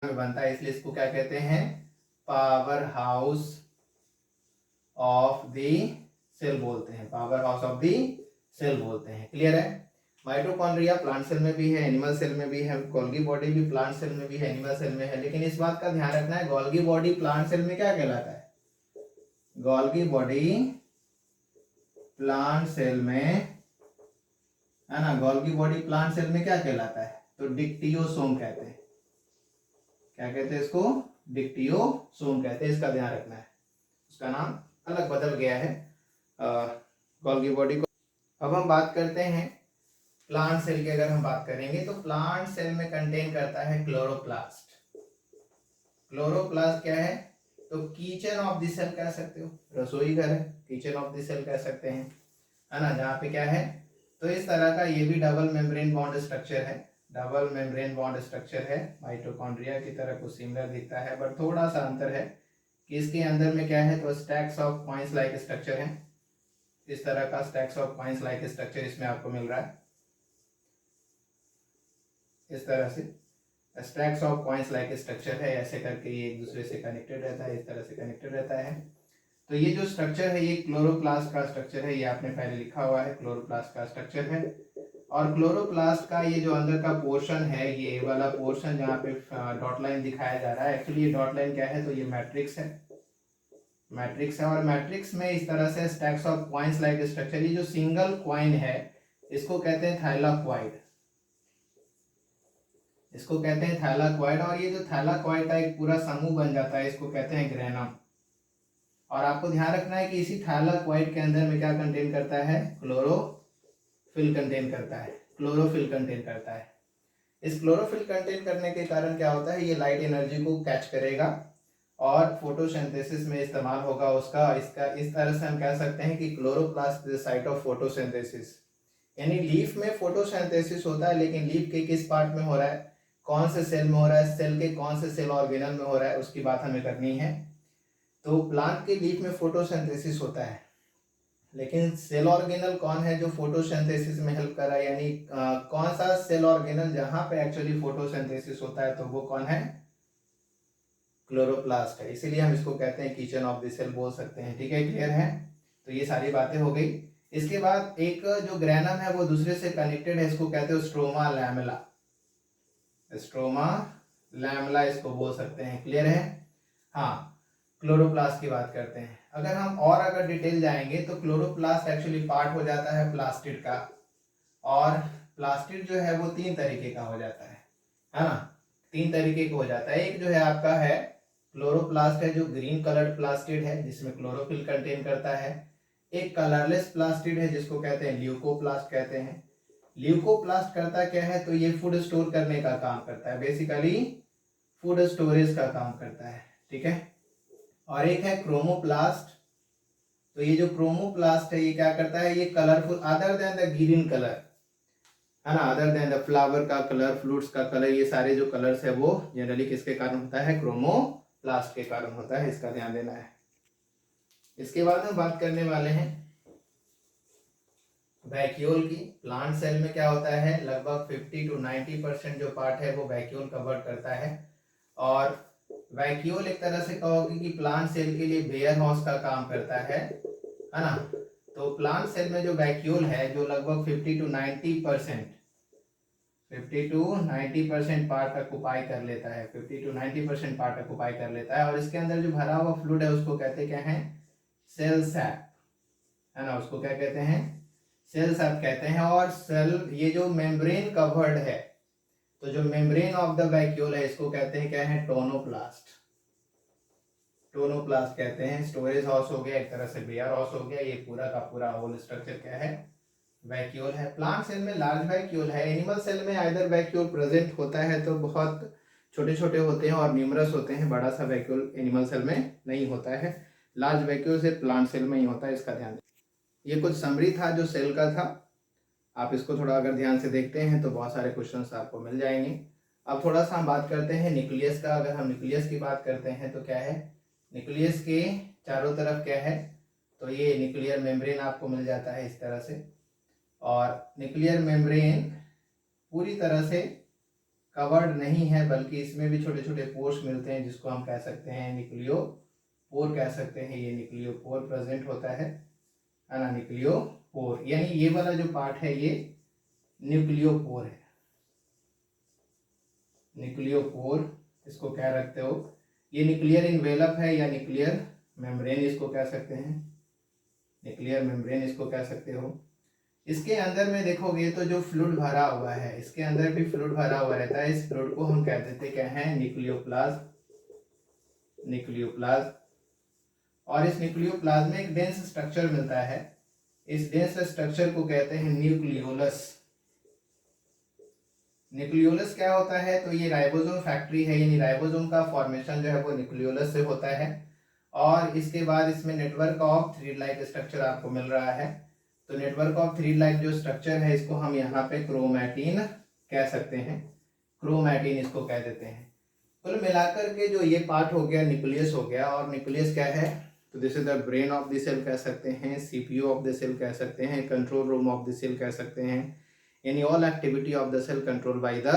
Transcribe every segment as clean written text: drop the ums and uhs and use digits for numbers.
में बनता है, इसलिए इसको क्या कहते हैं, power house of the cell बोलते हैं, power house of the cell बोलते हैं। क्लियर है। माइटोकॉन्ड्रिया प्लांट सेल में भी है, एनिमल सेल में भी है, गोल्गी बॉडी भी प्लांट सेल में भी है, एनिमल सेल में है। लेकिन इस बात का ध्यान रखना है, गोल्गी बॉडी प्लांट सेल में क्या कहलाता है, गोल्गी बॉडी प्लांट सेल में, है ना, गोल्गी बॉडी प्लांट सेल में क्या कहलाता है, तो डिक्टियोसोम कहते हैं। क्या कहते हैं इसको, डिक्टियोसोम कहते हैं। इसका ध्यान रखना है, उसका नाम अलग बदल गया है गोल्गी बॉडी को। अब हम बात करते हैं प्लांट सेल की। अगर हम बात करेंगे तो प्लांट सेल में कंटेन करता है क्लोरोप्लास्ट। क्लोरोप्लास्ट क्या है, तो किचन ऑफ द सेल कह सकते हो, रसोई घर है, किचन ऑफ द सेल कह सकते हैं, है ना, जहाँ पे क्या है, तो इस तरह का ये भी डबल मेम्ब्रेन बॉन्ड स्ट्रक्चर है, डबल मेम्ब्रेन बॉन्ड स्ट्रक्चर है। माइटोकॉन्ड्रिया की तरह कुछ सिमिलर दिखता है, बट थोड़ा सा अंतर है कि इसके अंदर में क्या है, तो stacks of coins like structure है। इस तरह का stacks of coins like structure इसमें आपको मिल रहा है, इस तरह से stacks of coins like structure है, ऐसे करके ये एक दूसरे से कनेक्टेड रहता है, इस तरह से कनेक्टेड रहता है। तो ये जो स्ट्रक्चर है ये क्लोरोप्लास्ट का स्ट्रक्चर है, ये आपने पहले लिखा हुआ है, क्लोरोप्लास्ट का स्ट्रक्चर है। और क्लोरोप्लास्ट का ये जो अंदर का पोर्शन है, ये वाला पोर्शन जहाँ पे डॉट लाइन दिखाया जा रहा है, एक्चुअली ये डॉट लाइन क्या है, तो ये मैट्रिक्स है, मैट्रिक्स है। और मैट्रिक्स में इस तरह से stacks of coins like structure, ये जो सिंगल कॉइन है इसको कहते हैं थैलाक्वाइड, इसको कहते हैं थैलाक्वाइड। और ये जो थैलाक्वाइड का एक पूरा समूह बन जाता है, इसको कहते हैं ग्रेनम। और आपको ध्यान रखना है कि इसी थैलाक्वाइड के अंदर में क्या कंटेन करता है, क्लोरोफिल कंटेन करता है, क्लोरोफिल कंटेन करता है। इस क्लोरोफिल कंटेन करने के कारण क्या होता है, ये लाइट एनर्जी को कैच करेगा और फोटोसिंथेसिस में इस्तेमाल होगा उसका। इसका इस तरह से हम कह सकते हैं कि chloroplast is the site of photosynthesis. यानी लीफ में फोटोसिंथेसिस होता है, लेकिन लीफ के किस पार्ट में हो रहा है, कौन से सेल में हो रहा है, सेल के कौन से सेल ऑर्गेनल में हो रहा है, उसकी बात हमें करनी है। तो प्लांट के लीफ में फोटोसिंथेसिस होता है, लेकिन सेल ऑर्गेनल कौन है जो फोटोसिंथेसिस में हेल्प कर रहा है, यानी कौन सा सेल ऑर्गेनल जहां पे एक्चुअली फोटोसिंथेसिस होता है, तो वो कौन है, क्लोरोप्लास्ट है। इसीलिए हम इसको कहते हैं किचन ऑफ द सेल बोल सकते हैं। ठीक है, क्लियर है। तो ये सारी बातें हो गई। इसके बाद एक जो ग्रेनम है वो दूसरे से कनेक्टेड है, इसको कहते हैं स्ट्रोमा लैमेला, स्ट्रोमा लैमेला इसको बोल सकते हैं। क्लियर है। हाँ, क्लोरोप्लास्ट की बात करते हैं। अगर हम और अगर डिटेल जाएंगे तो क्लोरोप्लास्ट एक्चुअली पार्ट हो जाता है प्लास्टिड का। और प्लास्टिड जो है वो तीन तरीके का हो जाता है ना, तीन तरीके का हो जाता है। एक जो है आपका है क्लोरोप्लास्ट है जो ग्रीन कलर्ड प्लास्टिड है, जिसमें क्लोरोफिल कंटेन करता है। एक कलरलेस प्लास्टिड है जिसको कहते हैं ल्यूकोप्लास्ट कहते हैं। ल्यूकोप्लास्ट करता क्या है, तो ये फूड स्टोर करने का काम करता है, बेसिकली फूड स्टोरेज का काम करता है। ठीक है। और एक है क्रोमोप्लास्ट। तो ये जो क्रोमोप्लास्ट है ये क्या करता है, ये colourful other than the green colour, है ना, अदर देन द फ्लावर का कलर, फ्रूट्स का कलर, ये सारे जो कलर्स है वो जनरली किसके कारण होता है, क्रोमोप्लास्ट के कारण होता है। इसका ध्यान देना है। इसके बाद हम बात करने वाले हैं वैक्यूल की। प्लांट सेल में क्या होता है, लगभग 50 to 90% जो पार्ट है वो वैक्यूल कवर करता है। और वैक्यूल एक तरह से कहोगे कि प्लांट सेल के लिए वेयर हाउस का काम करता है ना। तो प्लांट सेल में जो वैक्यूल है जो लगभग 50 to 90% 50 to 90% पार्ट ऑक्युपाई कर लेता है, 50 to 90% पार्ट ऑक्युपाई कर लेता है। और इसके अंदर जो भरा हुआ फ्लूइड है उसको कहते क्या है, सेल सैप, है ना, उसको क्या कहते हैं, सेल सैप कहते हैं। और सेल ये जो मेम्ब्रेन कवर्ड है, तो जो मेम्ब्रेन ऑफ द वैक्यूल है इसको कहते हैं क्या है, टोनोप्लास्ट, टोनोप्लास्ट कहते हैं। स्टोरेज हाउस हो गया, एक तरह से वेयर हाउस हो गया। ये पूरा का पूरा होल स्ट्रक्चर क्या है, वैक्यूल है। प्लांट सेल में लार्ज वैक्यूल है। एनिमल सेल में आइदर वैक्यूल प्रेजेंट होता है तो बहुत छोटे छोटे होते हैं और न्यूमरस होते हैं, बड़ा सा वैक्यूल एनिमल सेल में नहीं होता है। लार्ज वैक्यूल से प्लांट सेल में ही होता है, इसका ध्यान। ये कुछ समरी था जो सेल का था। आप इसको थोड़ा अगर ध्यान से देखते हैं तो बहुत सारे क्वेश्चंस आपको मिल जाएंगे। अब थोड़ा सा हम बात करते हैं न्यूक्लियस का। अगर हम न्यूक्लियस की बात करते हैं तो क्या है, न्यूक्लियस के चारों तरफ क्या है, तो ये न्यूक्लियर मेम्ब्रेन आपको मिल जाता है इस तरह से। और न्यूक्लियर मेम्ब्रेन पूरी तरह से कवर्ड नहीं है, बल्कि इसमें भी छोटे छोटे पोर्स मिलते हैं जिसको हम कह सकते हैं न्यूक्लियोपोर कह सकते हैं। ये न्यूक्लियोपोर प्रेजेंट होता है ना, न्यूक्लियोपोर यानी ये वाला जो पार्ट है ये न्यूक्लियोपोर है। न्यूक्लियोपोर इसको क्या रखते हो, ये न्यूक्लियर इन्वेलप है या न्यूक्लियर मेम्ब्रेन इसको कह सकते हैं, न्यूक्लियर मेम्ब्रेन इसको कह सकते हो। इसके अंदर में देखोगे तो जो फ्लूइड भरा हुआ है, इसके अंदर भी फ्लूइड भरा हुआ रहता है। इस फ्लूइड को हम कह देते क्या है, न्यूक्लियोप्लाज्म। और इस न्यूक्लियोप्लाज्म में एक डेंस स्ट्रक्चर मिलता है, इस डेंस स्ट्रक्चर को कहते हैं न्यूक्लियोलस। न्यूक्लियोलस क्या होता है, तो ये राइबोसोम फैक्ट्री है, यानी राइबोसोम का फॉर्मेशन जो है वो न्यूक्लियोलस से होता है। और इसके बाद इसमें network of thread like structure आपको मिल रहा है। तो नेटवर्क ऑफ थ्रेड लाइक जो स्ट्रक्चर है इसको हम यहाँ पे क्रोमैटिन कह सकते हैं, क्रोमैटिन इसको कह देते हैं। कुल मिलाकर के जो ये पार्ट हो गया न्यूक्लियस हो गया। और न्यूक्लियस क्या है, तो this is the brain of the cell कह सकते हैं, सीपीयू ऑफ द सेल कह सकते हैं, control room of the cell कह सकते हैं, यानी all activity of the cell control by the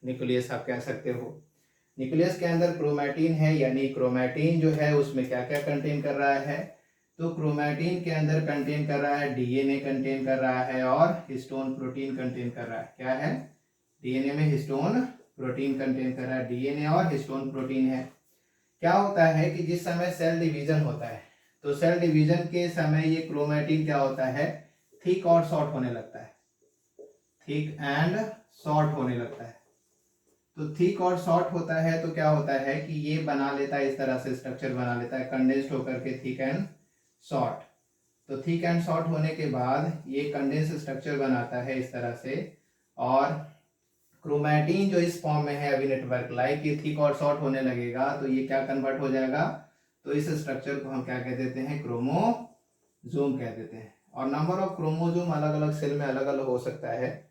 nucleus आप कह सकते हो। न्यूक्लियस के अंदर क्रोमैटिन है, यानी क्रोमैटिन जो है उसमें क्या क्या कंटेन कर रहा है, तो क्रोमैटिन के अंदर कंटेन कर रहा है डीएनए कंटेन कर रहा है और हिस्टोन प्रोटीन कंटेन कर रहा है। क्या है, डीएनए में हिस्टोन प्रोटीन कंटेन कर रहा है, डीएनए और हिस्टोन प्रोटीन है। क्या होता है कि जिस समय सेल डिवीजन होता है, तो सेल डिवीजन के समय ये क्रोमैटिन क्या होता है, थिक और शॉर्ट होने लगता है, थिक एंड शॉर्ट होने लगता है। तो थिक और शॉर्ट होता है तो क्या होता है कि ये बना लेता है, इस तरह से स्ट्रक्चर बना लेता है, कंडेंस्ड होकर के थिक एंड शॉर्ट। तो थिक एंड शॉर्ट होने के बाद ये कंडेंस स्ट्रक्चर बनाता है इस तरह से। और क्रोमैटिन जो इस फॉर्म में है अभी नेटवर्क लाइक, ये थिक और शॉर्ट होने लगेगा तो ये क्या कन्वर्ट हो जाएगा, तो इस स्ट्रक्चर को हम क्या कह देते हैं, क्रोमोसोम कह देते हैं। और नंबर ऑफ क्रोमोसोम अलग अलग सेल में अलग अलग हो सकता है,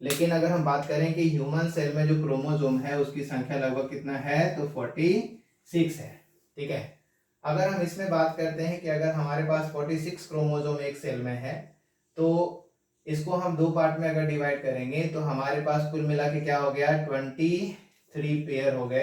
लेकिन अगर हम बात करें कि ह्यूमन सेल में जो क्रोमोसोम है उसकी संख्या लगभग कितना है, तो 46 है। ठीक है, अगर हम इसमें बात करते हैं कि अगर हमारे पास 46 क्रोमोसोम एक सेल में है, तो इसको हम दो पार्ट में अगर डिवाइड करेंगे तो हमारे पास कुल मिला के क्या हो गया, 23 पेयर हो गए,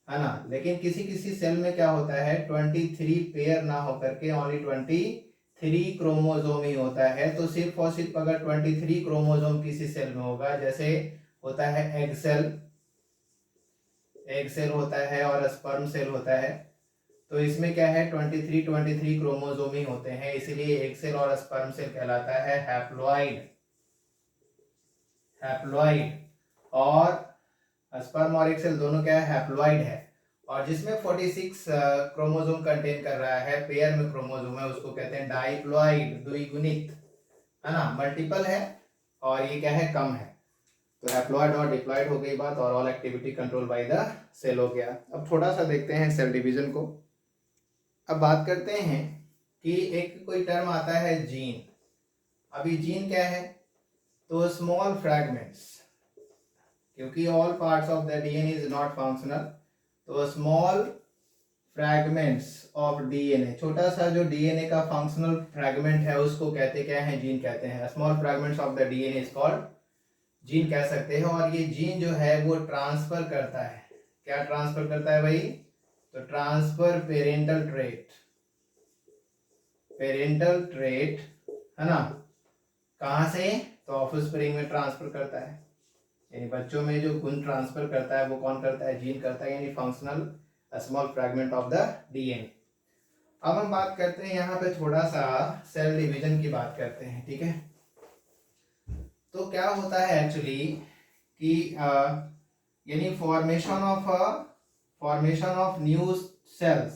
है ना। लेकिन किसी किसी सेल में क्या होता है, 23 पेयर ना होकर के ओनली 23 क्रोमोसोम ही होता है। तो सिर्फ और सिर्फ अगर 23 क्रोमोसोम किसी सेल में होगा, जैसे होता है एग सेल होता है और स्पर्म सेल होता है, तो इसमें क्या है 23 क्रोमोसोम ही होते हैं, इसलिए एग सेल और स्पर्म सेल कहलाता है हैप्लॉइड। और स्पर्म और एग सेल दोनों क्या है, हैप्लॉइड है। और जिसमें 46 क्रोमोसोम कंटेन कर रहा है, पेयर में क्रोमोसोम है, उसको कहते हैं डाइप्लॉइड, द्विगुणित, है ना, मल्टीपल है। और ये क्या है, कम है। तो हैप्लॉइड और डिप्लॉइड हो गई बात, और all activity control by the cell हो गया। अब थोड़ा सा देखते हैं सेल डिवीजन को। अब बात करते हैं कि एक कोई टर्म आता है जीन। अभी जीन क्या है, तो स्मॉल फ्रैगमेंट्स, क्योंकि all parts of the DNA is not functional, तो स्मॉल फ्रैगमेंट्स ऑफ डीएनए, छोटा सा जो डीएनए का फंक्शनल फ्रैगमेंट है उसको कहते क्या है, जीन कहते हैं। Small fragments of the DNA is called gene कह सकते हैं। और ये जीन जो है वो ट्रांसफर करता है, क्या ट्रांसफर करता है भाई, तो ट्रांसफर पेरेंटल ट्रेट, है ना, कहां से, तो ऑफस्प्रिंग में ट्रांसफर करता है, यानी बच्चों में जो गुण ट्रांसफर करता है वो कौन करता है, जीन करता है, यानी functional small fragment of the DNA. अब हम बात करते हैं यहाँ पे थोड़ा सा सेल डिवीजन की बात करते हैं। ठीक है, तो क्या होता है एक्चुअली कि यानी formation of new cells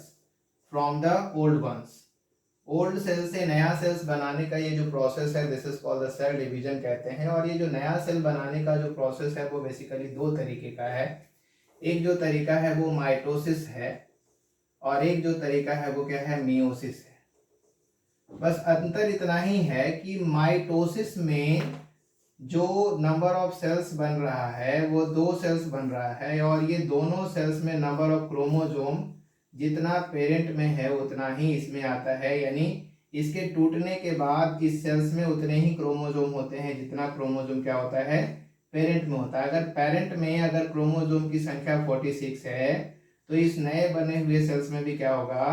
from the old ones, old cell से नया सेल्स बनाने का ये जो प्रोसेस है, this is called the cell division कहते हैं। और ये जो नया सेल बनाने का जो प्रोसेस है वो बेसिकली दो तरीके का है। एक जो तरीका है वो माइटोसिस है, और एक जो तरीका है वो क्या है, मियोसिस है। बस अंतर इतना ही है कि माइटोसिस में जो नंबर ऑफ सेल्स बन रहा है वो 2 सेल्स बन रहा है, और ये दोनों सेल्स में नंबर ऑफ क्रोमोसोम जितना पेरेंट में है उतना ही इसमें आता है, यानी इसके टूटने के बाद इस सेल्स में उतने ही क्रोमोसोम होते हैं जितना क्रोमोसोम क्या होता है, पेरेंट में होता है। अगर पेरेंट में अगर क्रोमोसोम की संख्या 46 है तो इस नए बने हुए सेल्स में भी क्या होगा,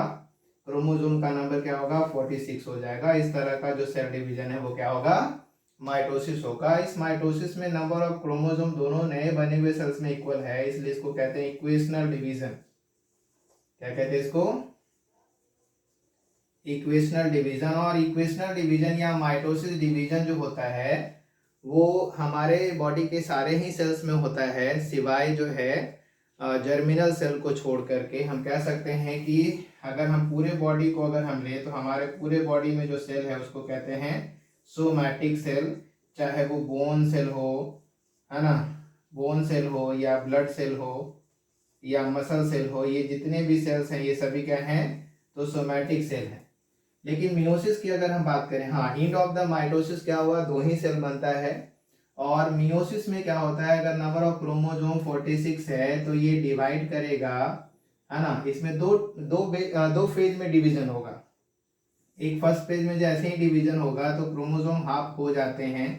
क्रोमोसोम का नंबर क्या होगा, 46 हो जाएगा। इस तरह का जो सेल डिवीजन है वो क्या होगा, माइटोसिस होगा। इस माइटोसिस में नंबर ऑफ क्रोमोसोम दोनों नए बने हुए सेल्स में इक्वल है, इसलिए इसको कहते हैं इक्वेशनल डिवीजन। क्या कहते हैं इसको, इक्वेशनल डिवीजन। और इक्वेशनल डिवीजन या माइटोसिस डिवीजन जो होता है वो हमारे बॉडी के सारे ही सेल्स में होता है, सिवाय जो है जर्मिनल सेल को छोड़ करके। हम कह सकते हैं कि अगर हम पूरे बॉडी को अगर हम लें तो हमारे पूरे बॉडी में जो सेल है उसको कहते हैं सोमैटिक सेल, चाहे वो बोन सेल हो, है ना, बोन सेल हो या ब्लड सेल हो या मसल सेल हो, ये जितने भी सेल्स हैं ये सभी क्या हैं, तो सोमैटिक सेल हैं। लेकिन मियोसिस की अगर हम बात करें, हाँ, एंड ऑफ द माइटोसिस क्या हुआ, 2 ही सेल बनता है। और मियोसिस में क्या होता है, अगर नंबर ऑफ क्रोमोसोम 46 है तो ये डिवाइड करेगा, है ना। इसमें दो फेज में डिवीजन होगा। एक फर्स्ट फेज में जैसे ही डिवीजन होगा तो क्रोमोसोम हाफ हो जाते हैं,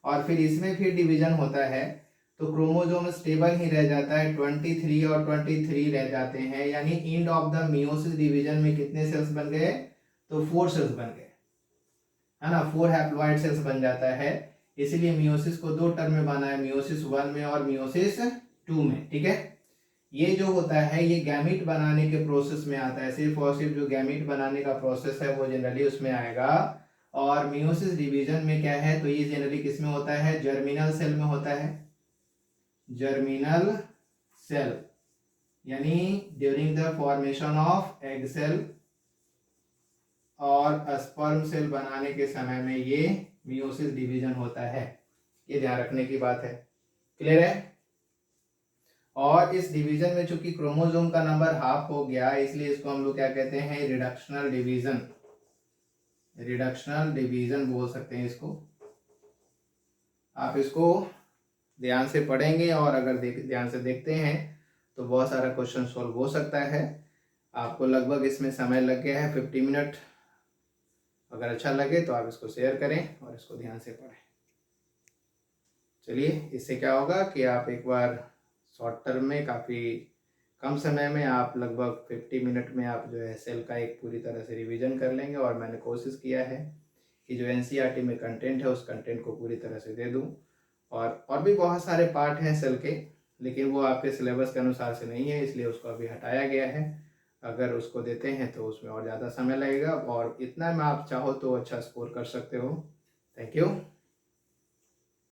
और फिर इसमें फिर डिवीजन होता है तो क्रोमोसोम स्टेबल ही रह जाता है, 23 और 23 रह जाते हैं। यानी end of the meiosis division में कितने सेल्स बन गए, तो 4 सेल्स बन गए, है ना, 4 हैप्लॉइड सेल्स बन जाता है। इसीलिए मियोसिस को 2 टर्म में बना है, मियोसिस 1 में और मियोसिस 2 में। ठीक है, ये जो होता है ये गैमीट बनाने के प्रोसेस में आता है, सिर्फ और सिर्फ जो गैमीट बनाने का प्रोसेस है वो जनरली उसमें आएगा। और मियोसिस डिवीजन में क्या है, तो ये जनरली किस में होता है, जर्मिनल सेल में होता है, जर्मिनल सेल, यानी during the formation of egg cell और स्पर्म सेल बनाने के समय में ये मियोसिस डिवीजन होता है। ये ध्यान रखने की बात है। क्लियर है। और इस डिवीजन में चूंकि क्रोमोसोम का नंबर हाफ हो गया, इसलिए इसको हम लोग क्या कहते हैं, रिडक्शनल डिवीजन, रिडक्शनल डिवीजन बोल सकते हैं इसको। आप इसको ध्यान से पढ़ेंगे और अगर ध्यान से देखते हैं तो बहुत सारा क्वेश्चन सॉल्व हो सकता है। आपको लगभग इसमें समय लग गया है 50 मिनट। अगर अच्छा लगे तो आप इसको शेयर करें और इसको ध्यान से पढ़ें। चलिए, इससे क्या होगा कि आप एक बार शॉर्ट टर्म में, काफ़ी कम समय में, आप लगभग 50 मिनट में आप जो है सेल का एक पूरी तरह से रिवीजन कर लेंगे। और मैंने कोशिश किया है कि जो एनसीईआरटी में कंटेंट है उस कंटेंट को पूरी तरह से दे दूं। और भी बहुत सारे पार्ट हैं सेल के, लेकिन वो आपके सिलेबस के अनुसार से नहीं है, इसलिए उसको अभी हटाया गया है। अगर उसको देते हैं तो उसमें और ज़्यादा समय लगेगा, और इतना में आप चाहो तो अच्छा स्कोर कर सकते हो। Thank you.